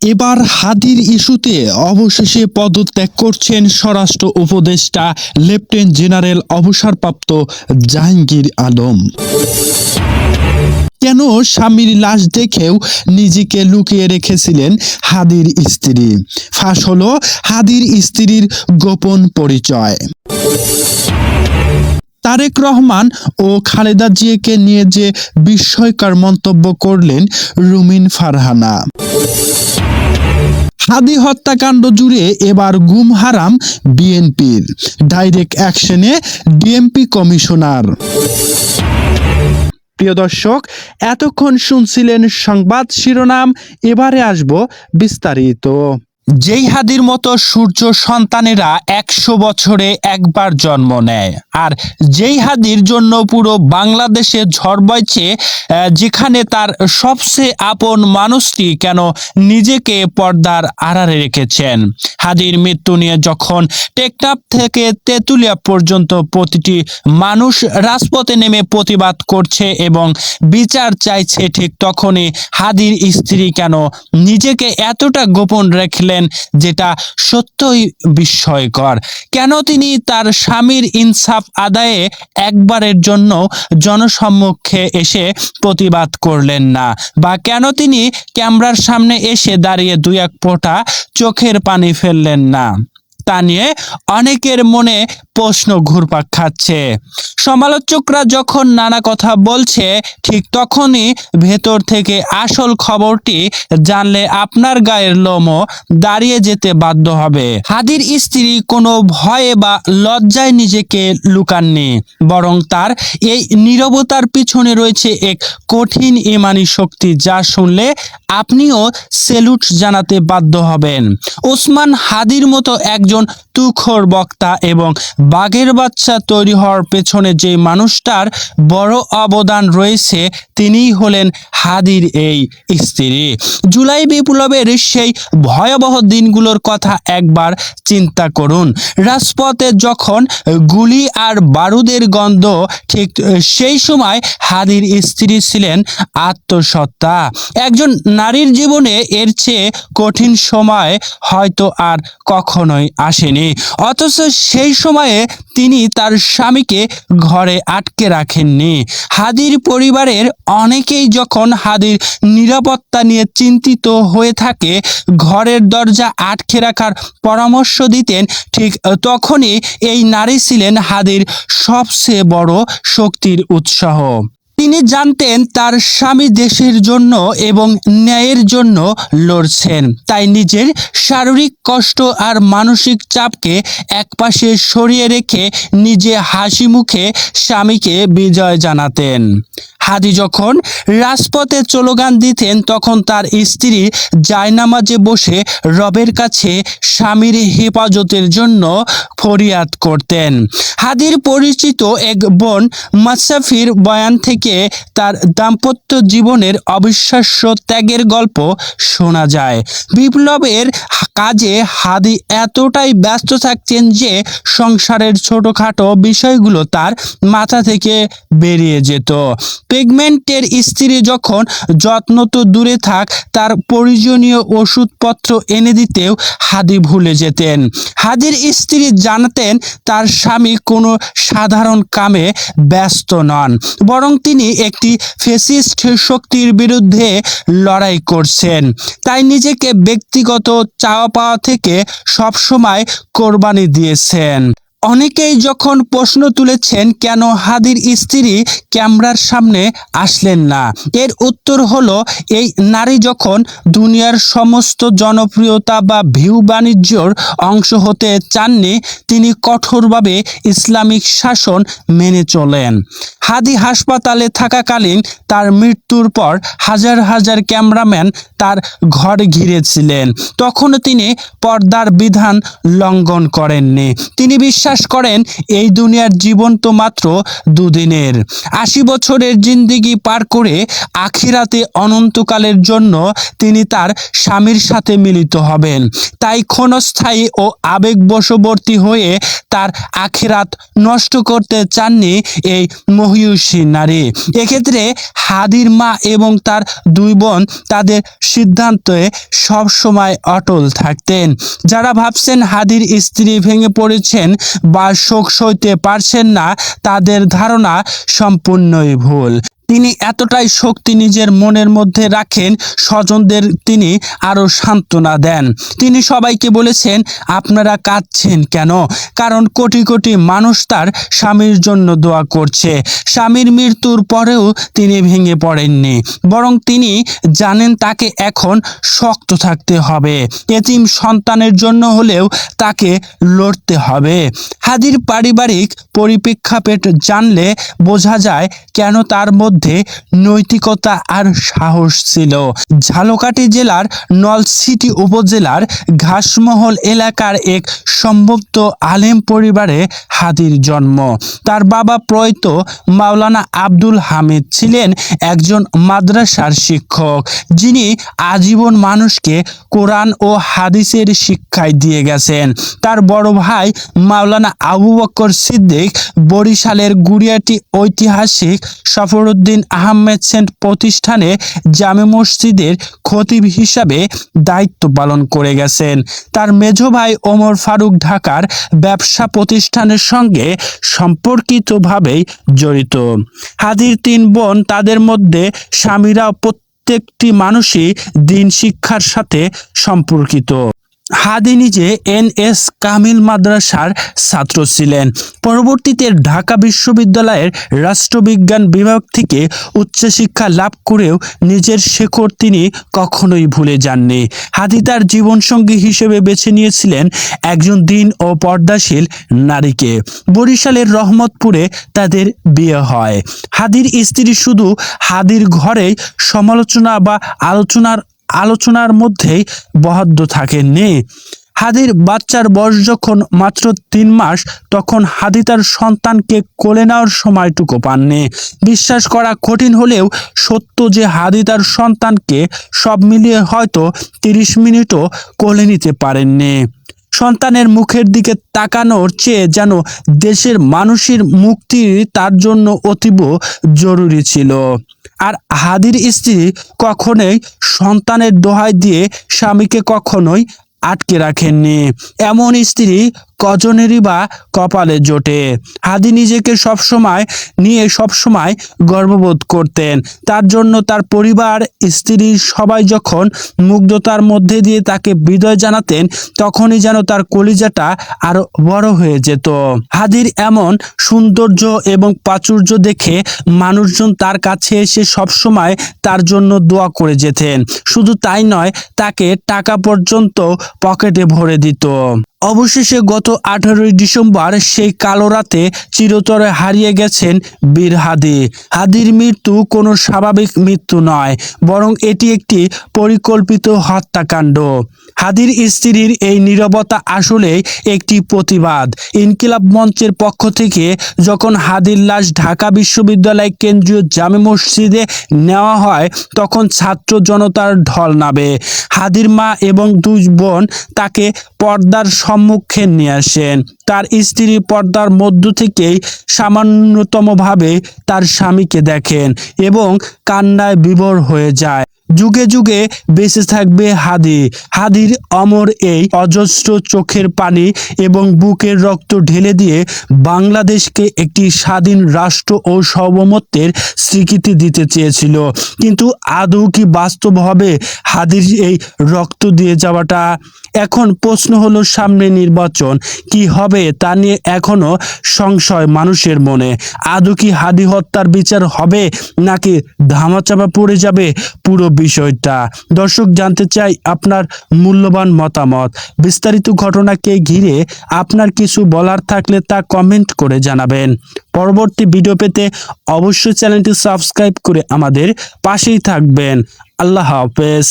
এবার হাদির ইস্যুতে অবশেষে পদত্যাগ করছেন স্বরাষ্ট্র উপদেষ্টা লেফটেন্যান্ট জেনারেল অবসরপ্রাপ্ত জাহাঙ্গীর আলম। কেন স্বামীর লাশ দেখেও নিজেকে লুকিয়ে রেখেছিলেন হাদির স্ত্রী? ফাঁস হলো হাদির স্ত্রীর গোপন পরিচয়। তারেক রহমান ও খালেদা জিয়াকে নিয়ে যে বিস্ময়কর মন্তব্য করলেন রুমিন ফারহানা। হাদি হত্যাকাণ্ড জুড়ে এবার গুম হারাম বিএনপির, ডাইরেক্ট অ্যাকশনে ডিএমপি কমিশনার। প্রিয় দর্শক, এতক্ষণ শুনছিলেন সংবাদ শিরোনাম, এবারে আসব বিস্তারিত। যেই হাদির মতো সূর্য সন্তানেরা 100 বছরে একবার জন্ম নেয়, আর যেই হাদির জন্য পুরো বাংলাদেশে ঝড় বইছে, যেখানে তার সবচেয়ে আপন মানুষটি কেন নিজেকে পর্দার আড়ালে রেখেছেন। হাদির মৃত্যু নিয়ে যখন টেকনাফ থেকে তেঁতুলিয়া পর্যন্ত প্রতিটি মানুষ রাজপথে নেমে প্রতিবাদ করছে এবং বিচার চাইছে, ঠিক তখনই হাদির স্ত্রী কেন নিজেকে এতটা গোপন রাখলেন, যেটা সত্যই বিস্ময়কর। কেন তিনি তার স্বামীর ইনসাফ আদায়ে একবারের জন্য জনসম্মুখে এসে প্রতিবাদ করলেন না, বা কেন তিনি ক্যামেরার সামনে এসে দাঁড়িয়ে দুই এক ফোঁটা চোখের পানি ফেললেন না, তা নিয়ে অনেকের মনে প্রশ্ন ঘুরপাক খাচ্ছে। সমালোচকরা যখন নানা কথা বলছে, ঠিক তখনই ভেতর থেকে আসল খবরটি জানলে আপনার গায়ের লোমও দাঁড়িয়ে যেতে বাধ্য হবে। হাদির স্ত্রী কোনো ভয়ে বা লজ্জায় নিজেকে লুকাননি, বরং তার এই নীরবতার পিছনে রয়েছে এক কঠিন ইমানি শক্তি, যা শুনলে আপনিও স্যালুট জানাতে বাধ্য হবেন। ওসমান হাদির মতো একজন তুখোড় বক্তা এবং বাঘের বাচ্চা তৈরি হওয়ার পেছনে যে মানুষটার বড় অবদান রয়েছে, তিনিই হলেন হাদির এই স্ত্রী। জুলাই বিপ্লবের সেই ভয়াবহ দিনগুলোর কথা একবার চিন্তা করুন। রাজপথে যখন গুলি আর বারুদের গন্ধ, ঠিক সেই সময় হাদির স্ত্রী ছিলেন আত্মসত্তা। একজন নারীর জীবনে এর চেয়ে কঠিন সময় হয়তো আর কখনোই আসেনি, অথচ সেই সময়ে তিনি তার স্বামীকে ঘরে আটকে রাখেননি। হাদির পরিবারের অনেকেই যখন হাদির নিরাপত্তা নিয়ে চিন্তিত হয়ে থাকে, ঘরের দরজা আটকে রাখার পরামর্শ দিতেন, ঠিক তখনই এই নারী ছিলেন হাদির সবচেয়ে বড় শক্তির উৎসাহ। তিনি জানতেন তার স্বামী দেশের জন্য এবং ন্যায়ের জন্য লড়ছেন, তাই নিজের শারীরিক কষ্ট আর মানসিক চাপকে একপাশে সরিয়ে রেখে নিজে হাসি মুখে স্বামীকে বিজয় জানাতেন। হাদি যখন রাজপথে স্লোগান দিতেন, তখন তার স্ত্রী জায়নামাজে বসে রবের কাছে স্বামীর হেফাজতের জন্য ফরিয়াদ করতেন। হাদির পরিচিত এক বোন মাসাফির বয়ান থেকে তার দাম্পত্য জীবনের অবিশ্বাস্য ত্যাগের গল্প শোনা যায়। বিপ্লবের কাজে হাদি এতটাই ব্যস্ত থাকতেন যে সংসারের ছোটখাটো বিষয়গুলো তার মাথা থেকে বেরিয়ে যেত। প্রেগন্যান্টের স্ত্রী যখন যত্ন তো দূরে থাক, তার প্রয়োজনীয় ওষুধপত্র এনে দিতেও হাদি ভুলে যেতেন। হাদির স্ত্রী জানতেন তার স্বামী কোনো সাধারণ কামে ব্যস্ত নন, বরং তিনি একটি ফ্যাসিস্ট শক্তির বিরুদ্ধে লড়াই করছেন। তাই নিজেকে ব্যক্তিগত চাওয়া পাওয়া থেকে সবসময় কোরবানি দিয়েছেন। অনেকেই যখন প্রশ্ন তুলেছেন কেন হাদির স্ত্রী ক্যামেরার সামনে আসলেন না, এর উত্তর হলো, এই নারী যখন দুনিয়ার সমস্ত জনপ্রিয়তা বা ভিউ বাণিজ্যর অংশ হতে চাননি, তিনি কঠোরভাবে ইসলামিক শাসন মেনে চলেন। হাদি হাসপাতালে থাকাকালীন তার মৃত্যুর পর হাজার হাজার ক্যামেরাম্যান তার ঘর ঘিরেছিলেন, তখনও তিনি পর্দার বিধান লঙ্ঘন করেননি। তিনি বিশ্বাস বিশ্বাস করেন এই দুনিয়ার জীবন তো মাত্র দুদিনের। 80 বছরের জিন্দেগি পার করে আখিরাতে অনন্তকালের জন্য তিনি তার স্বামীর সাথে মিলিত হবেন। তাই ক্ষণস্থায়ী ও আবেগবশবর্তী হয়ে তার আখিরাত নষ্ট করতে চাননি এই মহিয়সী নারী। এক্ষেত্রে হাদির মা এবং তার দুই বোন তাদের সিদ্ধান্তে সবসময় অটল থাকতেন। যারা ভাবছেন হাদির স্ত্রী ভেঙে পড়েছেন বা শোক সইতে পারছেন না, তাদের ধারণা সম্পূর্ণই ভুল। তিনি এতটাই শক্তি নিজের মনের মধ্যে রাখেন, স্বজনদের তিনি আরও সান্ত্বনা দেন। তিনি সবাইকে বলেছেন, আপনারা কাঁদছেন কেন? কারণ কোটি কোটি মানুষ তার স্বামীর জন্য দোয়া করছে। স্বামীর মৃত্যুর পরেও তিনি ভেঙে পড়েননি, বরং তিনি জানেন তাকে এখন শক্ত থাকতে হবে। এতিম সন্তানের জন্য হলেও তাকে লড়তে হবে। হাদির পারিবারিক পরিপ্রেক্ষাপট জানলে বোঝা যায় কেন তার মধ্যে নৈতিকতা আর সাহস ছিল। ঝালকাঠি জেলার নলছিটি উপজেলার ঘাসমহল এলাকার এক সম্ভ্রান্ত আলেম পরিবারে হাদির জন্ম। তার বাবা প্রয়াত মাওলানা আব্দুল হামিদ ছিলেন একজন মাদ্রাসার শিক্ষক, যিনি আজীবন মানুষকে কোরআন ও হাদিসের শিক্ষায় দিয়ে গেছেন। তার বড় ভাই মাওলানা আবু বকর সিদ্দিক বরিশালের গুড়িয়াটি ঐতিহাসিক সফরউদ্দিন আহমেদ সেন্ট প্রতিষ্ঠানে জামে মসজিদের খতিব হিসাবে দায়িত্ব পালন করে গেছেন। তার মেজ ভাই ওমর ফারুক ঢাকার ব্যবসা প্রতিষ্ঠানের সঙ্গে সম্পর্কিতভাবেই জড়িত। হাদির তিন বোন, তাদের মধ্যে স্বামীরা প্রত্যেকটি মানুষই দিন শিক্ষার সাথে সম্পর্কিত। হাদি নিজে NS কামিল মাদ্রাসার ছাত্র ছিলেন। পরবর্তীতে ঢাকা বিশ্ববিদ্যালয়ের রাষ্ট্রবিজ্ঞান বিভাগ থেকে উচ্চশিক্ষা লাভ করেও নিজের শেকড় তিনি কখনোই ভুলে যাননি। হাদি তার জীবনসঙ্গী হিসেবে বেছে নিয়েছিলেন একজন দিন ও পর্দাশীল নারীকে। বরিশালের রহমতপুরে তাদের বিয়ে হয়। হাদির স্ত্রী শুধু হাদির ঘরেই সমালোচনা বা আলোচনার মধ্যেই বদ্ধ থাকেননি। হাদির বাচ্চার বয়স যখন মাত্র 3 মাস, তখন হাদি তার সন্তানকে কোলে নেওয়ার সময়টুকু পাননি। বিশ্বাস করা কঠিন হলেও সত্য যে হাদি তার সন্তানকে সব মিলিয়ে হয়তো 30 মিনিটও কোলে নিতে পারেননি। সন্তানের মুখের দিকে তাকানোর চেয়ে যেন দেশের মানুষের মুক্তি তার জন্য অতীব জরুরি ছিল। আর হাদির স্ত্রী কখনোই সন্তানের দোহাই দিয়ে স্বামীকে কখনোই আটকে রাখেননি। এমন স্ত্রী কজনেরই বা কপালে জোটে। হাদি নিজেকে সবসময় গর্ববোধ করতেন। তার জন্য তার পরিবার, স্ত্রী সবাই যখন মুগ্ধতার মধ্যে দিয়ে তাকে বিদায় জানাতেন, তখনই যেন তার কলিজাটা আরো বড় হয়ে যেত। হাদির এমন সৌন্দর্য এবং প্রাচুর্য দেখে মানুষজন তার কাছে এসে সবসময় তার জন্য দোয়া করে যেতেন। শুধু তাই নয়, তাকে টাকা পর্যন্ত পকেটে ভরে দিত। অবশেষে গত 18 ডিসেম্বর সেই কালো রাতে চিরতরে হারিয়ে গেছেন বীর হাদি। হাদির মৃত্যু কোনো স্বাভাবিক মৃত্যু নয়, বরং এটি একটি পরিকল্পিত হত্যাকাণ্ড। হাদির স্ত্রীর এই নীরবতা আসলে একটি প্রতিবাদ। ইনকিলাব মঞ্চের পক্ষ থেকে যখন হাদির লাশ ঢাকা বিশ্ববিদ্যালয় কেন্দ্রীয় জামে মসজিদে নেওয়া হয়, তখন ছাত্র জনতার ঢল নামে। হাদির মা এবং দুই বোন তাকে পর্দার সম্মুখে নিয়ে আসেন। তার স্ত্রী পর্দার মধ্য থেকেই সামান্যতমভাবে তার স্বামীকে দেখেন এবং কান্নায় বিভোর হয়ে যায়। যুগে যুগে বেঁচে থাকবে হাদি। হাদির অমর এই অজস্র চোখের পানি এবং বুকের রক্ত ঢেলে দিয়ে বাংলাদেশকে একটি স্বাধীন রাষ্ট্র ও সার্বভৌমত্বের স্বীকৃতি দিতে চেয়েছিল। কিন্তু আদৌ কি বাস্তব হবে হাদির এই রক্ত দিয়ে যাওয়াটা? এখন প্রশ্ন হলো, সামনে নির্বাচন, কি হবে তা নিয়ে এখনো সংশয় মানুষের মনে। আদৌ কি হাদি হত্যার বিচার হবে, নাকি ধামাচাপা পড়ে যাবে পুরো বিষয়টা? দর্শক, জানতে চাই আপনার মূল্যবান মতামত। বিস্তারিত ঘটনাকে ঘিরে আপনার কিছু বলার থাকলে তা কমেন্ট করে জানাবেন। পরবর্তী ভিডিও পেতে অবশ্যই চ্যানেলটি সাবস্ক্রাইব করে আমাদের পাশেই থাকবেন। আল্লাহ হাফেজ।